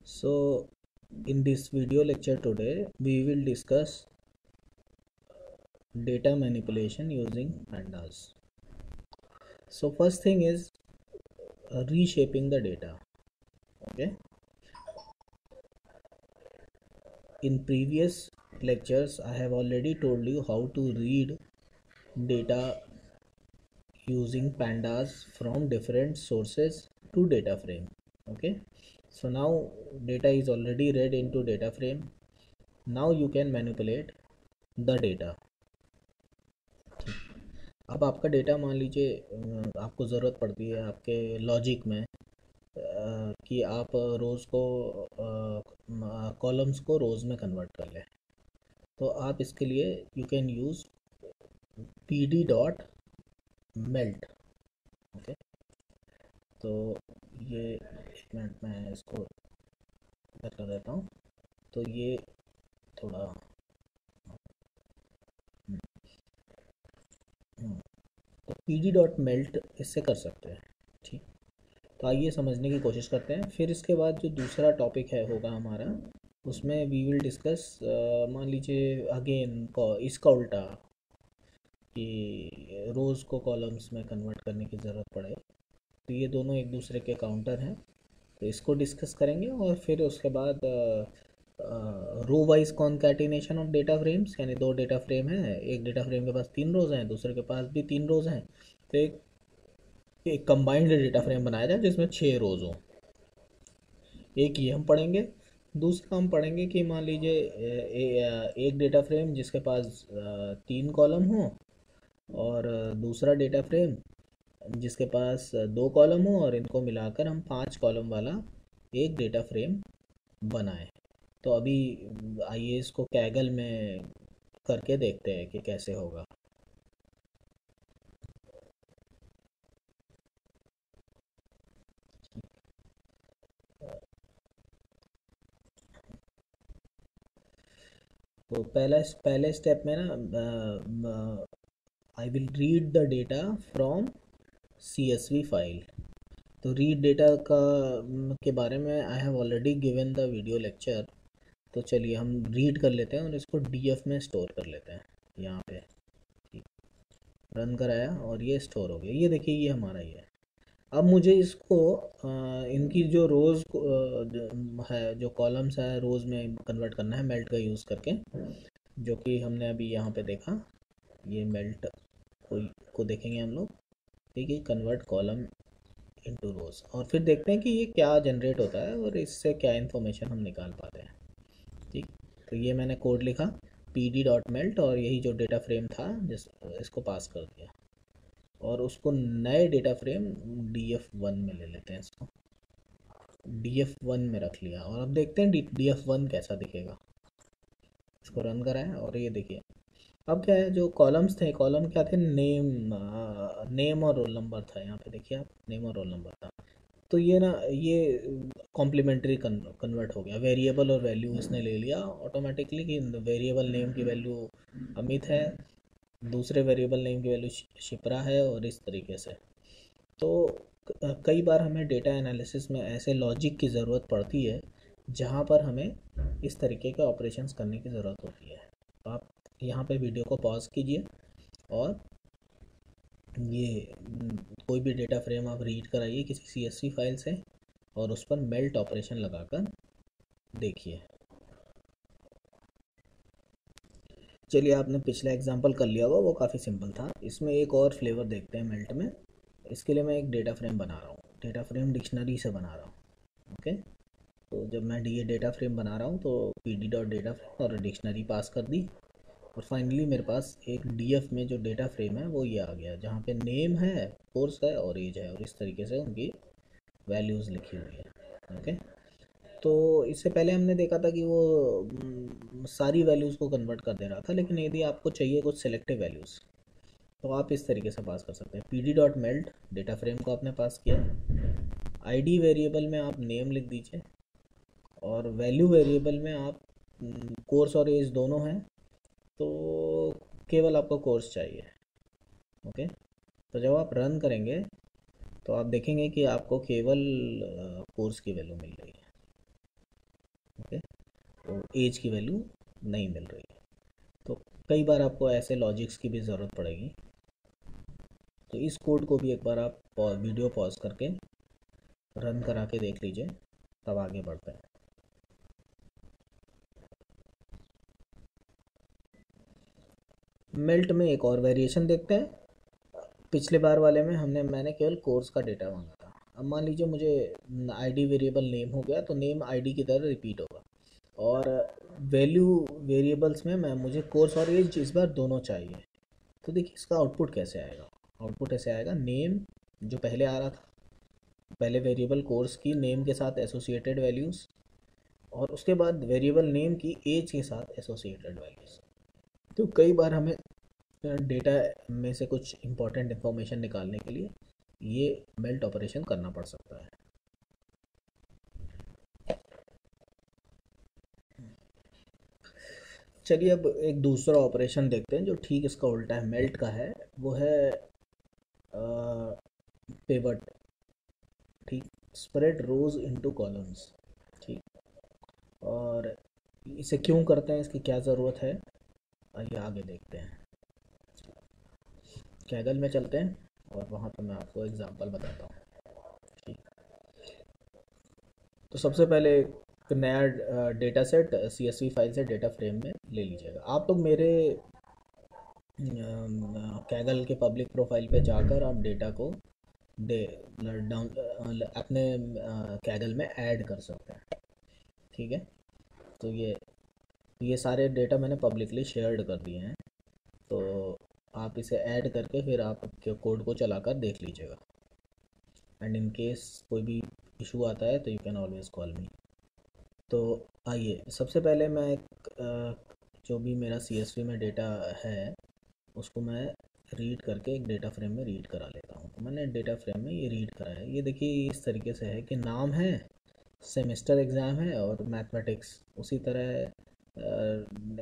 So in this video lecture today we will discuss data manipulation using pandas. So first thing is reshaping the data. Okay, in previous lectures I have already told you how to read data using pandas from different sources to data frame. Okay, so now data is already read into data frame. Now you can manipulate the data. अब आपका data मान लीजिए आपको ज़रूरत पड़ती है आपके logic में कि आप रोज़ को कॉलम्स को रोज़ में कन्वर्ट कर लें। तो आप इसके लिए you can use P D dot melt. Okay, तो ये एक मिनट मैं इसको कर देता हूँ। तो ये थोड़ा हम्म, हम्म, तो पी डी डॉट मेल्ट इससे कर सकते हैं। ठीक, तो आइए समझने की कोशिश करते हैं। फिर इसके बाद जो दूसरा टॉपिक है होगा हमारा, उसमें वी विल डिस्कस मान लीजिए अगेन इसका उल्टा कि रोज़ को कॉलम्स में कन्वर्ट करने की ज़रूरत पड़े। तो ये दोनों एक दूसरे के काउंटर हैं, तो इसको डिस्कस करेंगे। और फिर उसके बाद row wise concatenation of data frames, यानी दो डेटा फ्रेम है, एक डेटा फ्रेम के पास 3 रोज़ हैं, दूसरे के पास भी 3 रोज़ हैं। तो एक कंबाइंड डेटा फ्रेम बनाया जाए जिसमें 6 रोज़ हों। एक ये हम पढ़ेंगे। दूसरा हम पढ़ेंगे कि मान लीजिए एक डेटा फ्रेम जिसके पास 3 कॉलम हो, और दूसरा डेटा फ्रेम जिसके पास 2 कॉलम हो, और इनको मिलाकर हम 5 कॉलम वाला एक डेटा फ्रेम बनाएं। तो अभी आइए इसको कैगल में करके देखते हैं कि कैसे होगा। तो पहले स्टेप में ना I will read the data from CSV file. तो रीड डेटा का के बारे में I have already given the video lecture. तो चलिए हम रीड कर लेते हैं और इसको DF में स्टोर कर लेते हैं। यहाँ पे रन कराया और ये स्टोर हो गया। ये देखिए, ये हमारा ही है। अब मुझे इसको इनकी जो रोज़ है, जो कॉलम्स है, रोज़ में कन्वर्ट करना है मेल्ट का यूज़ करके, जो कि हमने अभी यहाँ पे देखा। ये मेल्ट को देखेंगे हम लोग। ठीक है, कन्वर्ट कॉलम इनटू रोज़, और फिर देखते हैं कि ये क्या जनरेट होता है और इससे क्या इन्फॉर्मेशन हम निकाल पाते हैं। ठीक, तो ये मैंने कोड लिखा पी डी डॉट मेल्ट, और यही जो डेटा फ्रेम था जिस इसको पास कर दिया, और उसको नए डेटा फ्रेम DF1 में ले लेते हैं। इसको DF1 में रख लिया, और अब देखते हैं DF1 कैसा दिखेगा। इसको रन कराएं और ये देखिए अब क्या है। जो कॉलम्स थे, कॉलम क्या थे, नेम और रोल नंबर था। यहाँ पे देखिए आप, नेम और रोल नंबर था। तो ये ना, ये कॉम्प्लीमेंट्री कन्वर्ट हो गया। वेरिएबल और वैल्यू इसने ले लिया ऑटोमेटिकली कि वेरिएबल नेम की वैल्यू अमित है, दूसरे वेरिएबल नेम की वैल्यू शिप्रा है, और इस तरीके से। तो कई बार हमें डेटा एनालिसिस में ऐसे लॉजिक की ज़रूरत पड़ती है जहाँ पर हमें इस तरीके के ऑपरेशंस करने की ज़रूरत होती है। तो आप यहाँ पे वीडियो को पॉज कीजिए और ये कोई भी डेटा फ्रेम आप रीड कराइए किसी CSV फाइल से, और उस पर मेल्ट ऑपरेशन लगाकर देखिए। चलिए, आपने पिछला एग्जांपल कर लिया होगा, वो काफ़ी सिंपल था। इसमें एक और फ्लेवर देखते हैं मेल्ट में। इसके लिए मैं एक डेटा फ्रेम बना रहा हूँ, डेटा फ्रेम डिक्शनरी से बना रहा हूँ। ओके, तो जब मैं ये डेटा फ्रेम बना रहा हूँ तो P D dot data frame और डिक्शनरी पास कर दी, और फाइनली मेरे पास एक DF में जो डेटा फ्रेम है वो ये आ गया, जहाँ पे नेम है, कोर्स है और एज है, और इस तरीके से उनकी वैल्यूज़ लिखी हुई है। ओके, तो इससे पहले हमने देखा था कि वो सारी वैल्यूज़ को कन्वर्ट कर दे रहा था, लेकिन यदि आपको चाहिए कुछ सेलेक्टिव वैल्यूज़ तो आप इस तरीके से पास कर सकते हैं। P D dot melt, data frame को आपने पास किया, ID वेरिएबल में आप नेम लिख दीजिए, और वैल्यू वेरिएबल में आप कोर्स और एज दोनों हैं, तो केवल आपको कोर्स चाहिए। ओके, तो जब आप रन करेंगे तो आप देखेंगे कि आपको केवल कोर्स की वैल्यू मिल रही है। तो एज की वैल्यू नहीं मिल रही है। तो कई बार आपको ऐसे लॉजिक्स की भी ज़रूरत पड़ेगी। तो इस कोड को भी एक बार आप वीडियो पॉज करके रन करा के देख लीजिए, तब आगे बढ़ते हैं। मेल्ट में एक और वेरिएशन देखते हैं। पिछले बार वाले में मैंने केवल कोर्स का डेटा मांगा था। अब मान लीजिए मुझे आईडी वेरिएबल नेम हो गया, तो नेम आईडी की तरह रिपीट होगा। और वैल्यू वेरिएबल्स में मैं मुझे कोर्स और एज इस बार दोनों चाहिए। तो देखिए इसका आउटपुट कैसे आएगा। आउटपुट ऐसे आएगा, नेम जो पहले आ रहा था, पहले वेरिएबल कोर्स की नेम के साथ एसोसिएटेड वैल्यूज़, और उसके बाद वेरिएबल नेम की एज के साथ एसोसिएटेड वैल्यूज़। तो कई बार हमें डेटा में से कुछ इंपॉर्टेंट इन्फॉर्मेशन निकालने के लिए ये मेल्ट ऑपरेशन करना पड़ सकता है। चलिए अब एक दूसरा ऑपरेशन देखते हैं जो ठीक इसका उल्टा है, मेल्ट का है। वो है पिवट। ठीक, स्प्रेड रोज इनटू कॉलम्स। ठीक, और इसे क्यों करते हैं, इसकी क्या ज़रूरत है, आइए आगे देखते हैं। कैगल में चलते हैं और वहाँ पर मैं आपको एग्जांपल बताता हूँ। ठीक, तो सबसे पहले एक नया डेटा सेट CSV फाइल से डेटा फ्रेम में ले लीजिएगा। आप लोग मेरे कैगल के पब्लिक प्रोफाइल पे जाकर आप डेटा को डे डाउन अपने कैगल में ऐड कर सकते हैं। ठीक है, तो ये सारे डेटा मैंने पब्लिकली शेयर्ड कर दिए हैं। तो आप इसे ऐड करके फिर आप कोड को चलाकर देख लीजिएगा। एंड इन केस कोई भी इशू आता है तो यू कैन ऑलवेज कॉल मी। तो आइए सबसे पहले मैं जो भी मेरा CSV में डेटा है उसको मैं रीड करके एक डेटा फ्रेम में रीड करा लेता हूँ। तो मैंने डेटा फ्रेम में ये रीड करा है। ये देखिए इस तरीके से है कि नाम है, सेमेस्टर एग्ज़ाम है और मैथमेटिक्स उसी तरह।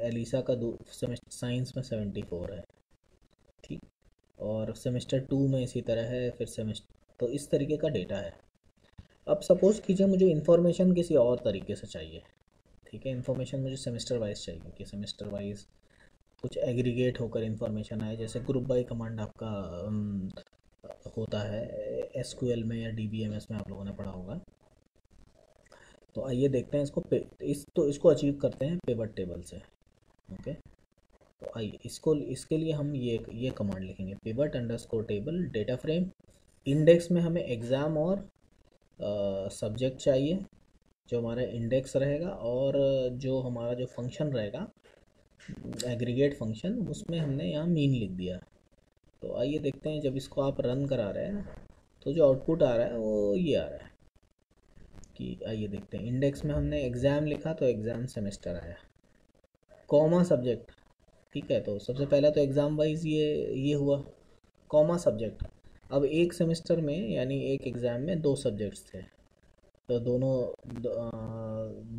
एलिसा का सेमेस्टर साइंस में 74 है। ठीक, और सेमेस्टर 2 में इसी तरह है, फिर सेमेस्टर, तो इस तरीके का डेटा है। अब सपोज़ कीजिए मुझे इन्फॉर्मेशन किसी और तरीके से चाहिए। ठीक है, इन्फॉर्मेशन मुझे सेमेस्टर वाइज चाहिए कि सेमेस्टर वाइज कुछ एग्रीगेट होकर इन्फॉर्मेशन आए, जैसे ग्रुप बाई कमांड आपका होता है SQL में या DBMS में, आप लोगों ने पढ़ा होगा। तो आइए देखते हैं इसको इसको अचीव करते हैं पिवट टेबल से। ओके, तो आइए इसके लिए हम ये कमांड लिखेंगे, pivot underscore table data frame. Index में हमें एग्ज़ाम और सब्जेक्ट चाहिए जो हमारा इंडेक्स रहेगा, और जो हमारा जो फंक्शन रहेगा एग्रीगेट फंक्शन, उसमें हमने यहाँ मीन लिख दिया। तो आइए देखते हैं जब इसको आप रन करा रहे हैं तो जो आउटपुट आ रहा है वो ये आ रहा है कि आइए देखते हैं। इंडेक्स में हमने एग्ज़ाम लिखा तो एग्ज़ाम सेमेस्टर आया, कॉमा सब्जेक्ट। ठीक है, तो सबसे पहला तो एग्ज़ाम वाइज ये हुआ, कॉमा सब्जेक्ट। अब एक सेमेस्टर में यानी एक एग्ज़ाम में 2 सब्जेक्ट्स थे, तो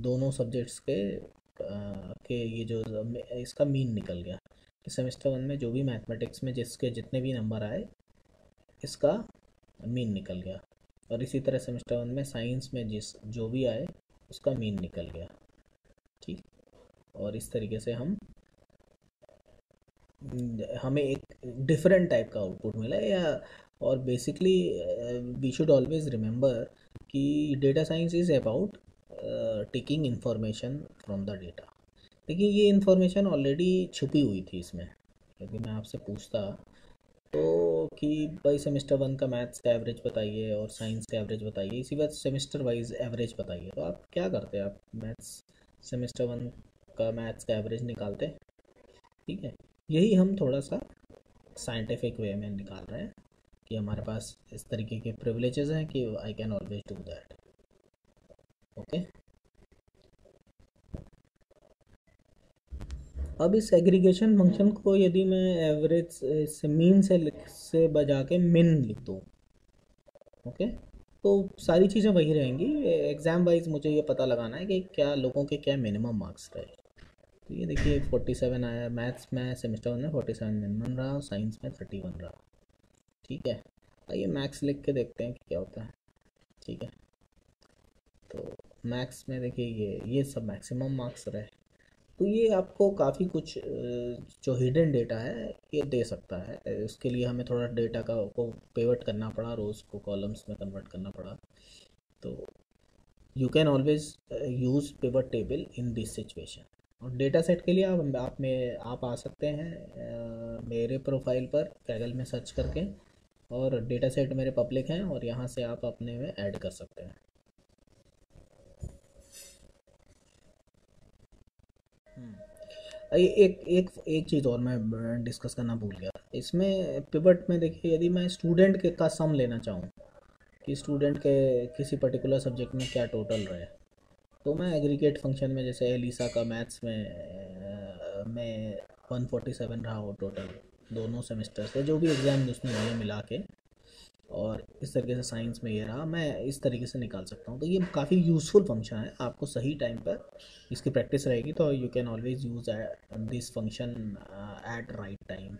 दोनों सब्जेक्ट्स के ये जो इसका मीन निकल गया कि सेमेस्टर 1 में जो भी मैथमेटिक्स में जिसके जितने भी नंबर आए इसका मीन निकल गया, और इसी तरह सेमेस्टर 1 में साइंस में जो भी आए उसका मीन निकल गया। ठीक, और इस तरीके से हमें एक डिफरेंट टाइप का आउटपुट मिला या। और basically we should always remember कि data science is about taking information from the data. देखिए ये इंफॉर्मेशन ऑलरेडी छुपी हुई थी इसमें। यदि मैं आपसे पूछता तो कि भाई सेमेस्टर 1 का मैथ्स का एवरेज बताइए और साइंस का एवरेज बताइए, इसी बात सेमेस्टर वाइज एवरेज बताइए, तो आप क्या करते, आप मैथ्स सेमेस्टर 1 का मैथ्स का एवरेज निकालते। ठीक है, यही हम थोड़ा सा साइंटिफिक वे में निकाल रहे हैं कि हमारे पास इस तरीके के प्रिविलेजेस हैं कि I can always do that. Okay, अब इस एग्रीगेशन फंक्शन को यदि मैं एवरेज से मीन से बजा के मिन लिख दूँ, ओके, तो सारी चीज़ें वही रहेंगी। एग्ज़ाम वाइज मुझे ये पता लगाना है कि क्या लोगों के क्या मिनिमम मार्क्स रहे। तो ये देखिए 47 आया, मैथ्स में सेमेस्टर 1 में 47 मिनिमम रहा, साइंस में 31 रहा। ठीक है, आइए मैथ्स लिख के देखते हैं कि क्या होता है। ठीक है, तो मैथ्स में देखिए ये सब मैक्सिमम मार्क्स रहे। तो ये आपको काफ़ी कुछ जो हिडन डेटा है ये दे सकता है। इसके लिए हमें थोड़ा डेटा को पेवट करना पड़ा, रोज़ को कॉलम्स में कन्वर्ट करना पड़ा। तो you can always use pivot table in this situation. और डेटा सेट के लिए आप आ सकते हैं मेरे प्रोफाइल पर कैगल में सर्च करके, और डेटा सेट मेरे पब्लिक हैं और यहाँ से आप अपने में ऐड कर सकते हैं। एक एक एक चीज़ और मैं डिस्कस करना भूल गया इसमें पिवट में। देखिए, यदि मैं स्टूडेंट के का सम लेना चाहूँ कि स्टूडेंट के किसी पर्टिकुलर सब्जेक्ट में क्या टोटल रहे, तो मैं एग्रीगेट फंक्शन में, जैसे एलिसा का मैथ्स में 147 रहा हो टोटल दोनों सेमेस्टर से, जो भी एग्ज़ाम उसने दिए मिला के, और इस तरीके से साइंस में ये रहा, मैं इस तरीके से निकाल सकता हूँ। तो ये काफ़ी यूज़फुल फंक्शन है, आपको सही टाइम पर इसकी प्रैक्टिस रहेगी तो you can always use this function at right time.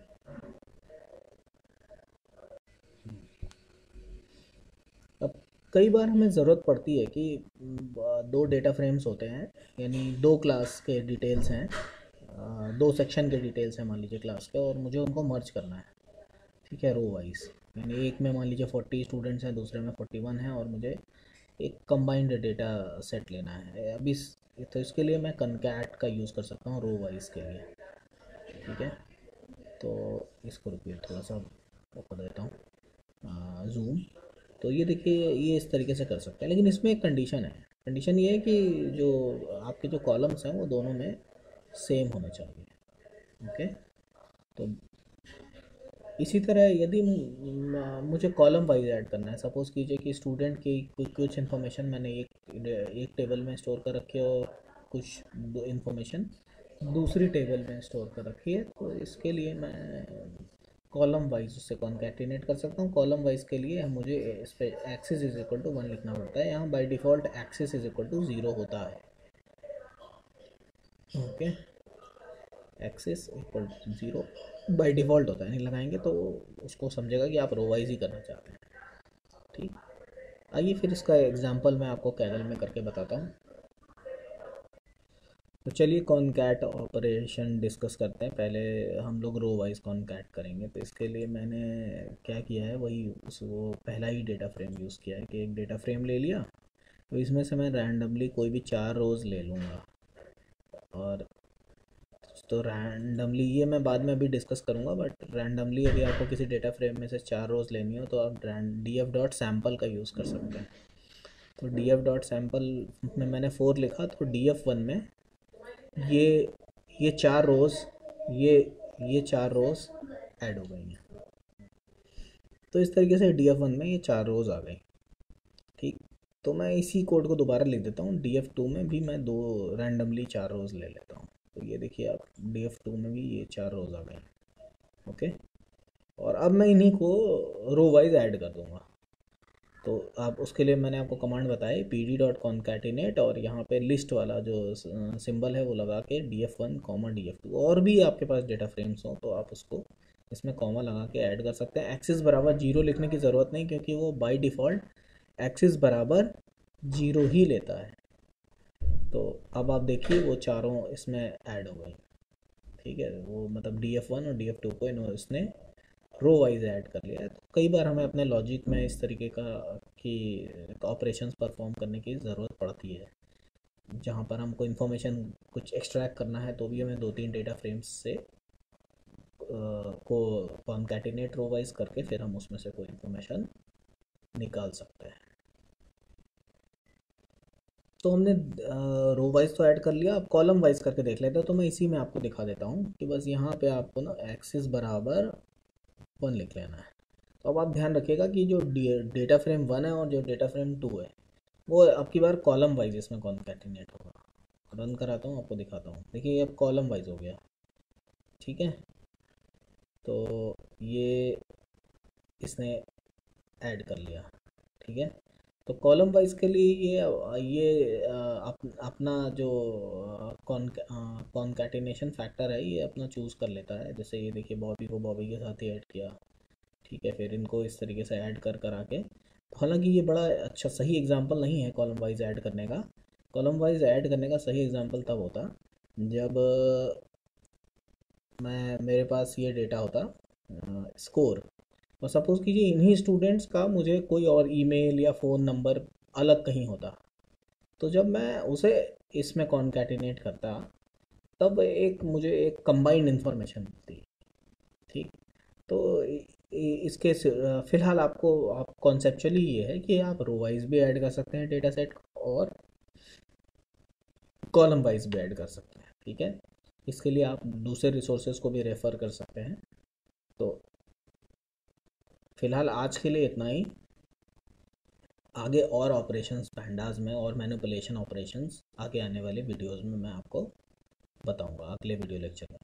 अब कई बार हमें ज़रूरत पड़ती है कि दो डेटा फ्रेम्स होते हैं, यानी दो क्लास के डिटेल्स हैं, दो सेक्शन के डिटेल्स हैं मान लीजिए क्लास के, और मुझे उनको मर्ज करना है। ठीक है, रो वाइज, यानी एक में मान लीजिए 40 स्टूडेंट्स हैं, दूसरे में 41 हैं, और मुझे एक कंबाइंड डेटा सेट लेना है। अभी तो इसके लिए मैं कनकैट का यूज़ कर सकता हूँ रो वाइज के लिए। ठीक है, तो इसको रुकिए थोड़ा सा वो कर देता हूँ जूम। तो ये देखिए, ये इस तरीके से कर सकते हैं, लेकिन इसमें एक कंडीशन है। कंडीशन ये है कि जो आपके जो कॉलम्स हैं वो दोनों में सेम होने चाहिए। ओके, तो इसी तरह यदि मुझे कॉलम वाइज ऐड करना है, सपोज़ कीजिए कि स्टूडेंट की कुछ इन्फॉर्मेशन मैंने एक टेबल में स्टोर कर रखी है, और कुछ इन्फॉर्मेशन दूसरी टेबल में स्टोर कर रखी है, तो इसके लिए मैं कॉलम वाइज उससे कॉन्कैटिनेट कर सकता हूँ। कॉलम वाइज के लिए मुझे इस पर एक्सिस इज इक्वल टू 1 लिखना पड़ता है। यहाँ by default axis is equal to 0 होता है। Okay, axis equal to 0 by default होता है, नहीं लगाएंगे तो उसको समझेगा कि आप रो वाइज ही करना चाहते हैं। ठीक, आइए फिर इसका एग्जांपल मैं आपको कैगल में करके बताता हूँ। तो चलिए कॉनकैट ऑपरेशन डिस्कस करते हैं। पहले हम लोग रो वाइज कॉनकैट करेंगे, तो इसके लिए मैंने क्या किया है, वही वो पहला ही डेटा फ्रेम यूज़ किया है कि एक डेटा फ्रेम ले लिया, तो इसमें से मैं रैंडमली कोई भी 4 रोज़ ले लूँगा। और तो रैंडमली ये मैं बाद में अभी डिस्कस करूँगा, बट रैंडमली यदि आपको किसी डेटा फ्रेम में से 4 रोज़ लेनी हो तो आप डी एफ डॉट सैम्पल का यूज़ कर सकते हैं। तो डी एफ डॉट सैम्पल में मैंने 4 लिखा, तो डी एफ वन में ये ये 4 रोज़, ये ये 4 रोज़ ऐड हो गई हैं। तो इस तरीके से डी एफ वन में ये 4 रोज़ आ गई। ठीक, तो मैं इसी कोड को दोबारा लिख देता हूँ, डी एफ टू में भी मैं दो रैंडमली 4 रोज़ ले लेता हूँ। तो ये देखिए आप, डी एफ टू में भी ये 4 रोज़ आ गए। ओके, और अब मैं इन्हीं को रो वाइज ऐड कर दूंगा। तो आप उसके लिए मैंने आपको कमांड बताई पी डी डॉट कॉन्कैटिनेट, और यहाँ पे लिस्ट वाला जो सिंबल है वो लगा के D F one comma D F two, और भी आपके पास डेटा फ्रेम्स हो तो आप उसको इसमें कॉमा लगा के ऐड कर सकते हैं। एक्सिस बराबर 0 लिखने की ज़रूरत नहीं, क्योंकि वो बाई डिफ़ॉल्ट एक्सिस बराबर 0 ही लेता है। तो अब आप देखिए वो चारों इसमें ऐड हो गई। ठीक है, वो मतलब डी एफ वन और डी एफ टू को इसने रो वाइज ऐड कर लिया है। तो कई बार हमें अपने लॉजिक में इस तरीके का कि ऑपरेशंस परफॉर्म करने की ज़रूरत पड़ती है, जहाँ पर हमको इन्फॉर्मेशन कुछ एक्सट्रैक्ट करना है, तो भी हमें 2-3 डेटा फ्रेम्स से को कॉन्कैटिनेट रो वाइज करके फिर हम उसमें से कोई इन्फॉर्मेशन निकाल सकते हैं। तो हमने रो वाइज तो ऐड कर लिया, अब कॉलम वाइज करके देख लेते हैं। तो मैं इसी में आपको दिखा देता हूँ कि बस यहाँ पे आपको ना एक्सिस बराबर 1 लिख लेना है। तो अब आप ध्यान रखिएगा कि जो डेटा फ्रेम 1 है और जो डेटा फ्रेम 2 है वो अब की बार कॉलम वाइज इसमें कॉन्कैटिनेट होगा। रन कराता हूँ, आपको दिखाता हूँ। देखिए अब कॉलम वाइज हो गया। ठीक है, तो ये इसने ऐड कर लिया। ठीक है, तो कॉलम वाइज के लिए ये अपना जो कॉन्कैटिनेशन फैक्टर है ये अपना चूज़ कर लेता है। जैसे ये देखिए, बॉबी को बॉबी के साथ ही ऐड किया। ठीक है, फिर इनको इस तरीके से ऐड कर कर आके, हालांकि ये बड़ा अच्छा सही एग्जांपल नहीं है कॉलम वाइज ऐड करने का। कॉलम वाइज ऐड करने का सही एग्जांपल तब होता जब मैं मेरे पास ये डेटा होता स्कोर, और सपोज़ कीजिए इन्हीं स्टूडेंट्स का मुझे कोई और ईमेल या फ़ोन नंबर अलग कहीं होता, तो जब मैं उसे इसमें कॉन्कैटिनेट करता, तब एक मुझे एक कंबाइंड इन्फॉर्मेशन मिलती। ठीक। तो इसके फ़िलहाल आपको आप कॉन्सेप्चुअली ये है कि आप रो वाइज भी ऐड कर सकते हैं डेटा सेट, और कॉलम वाइज भी ऐड कर सकते हैं। ठीक है। इसके लिए आप दूसरे रिसोर्सेज को भी रेफ़र कर सकते हैं। तो फ़िलहाल आज के लिए इतना ही। आगे और ऑपरेशंस पैंडाज में और मैनिपुलेशन ऑपरेशंस आगे आने वाले वीडियोस में मैं आपको बताऊंगा, अगले वीडियो लेक्चर में।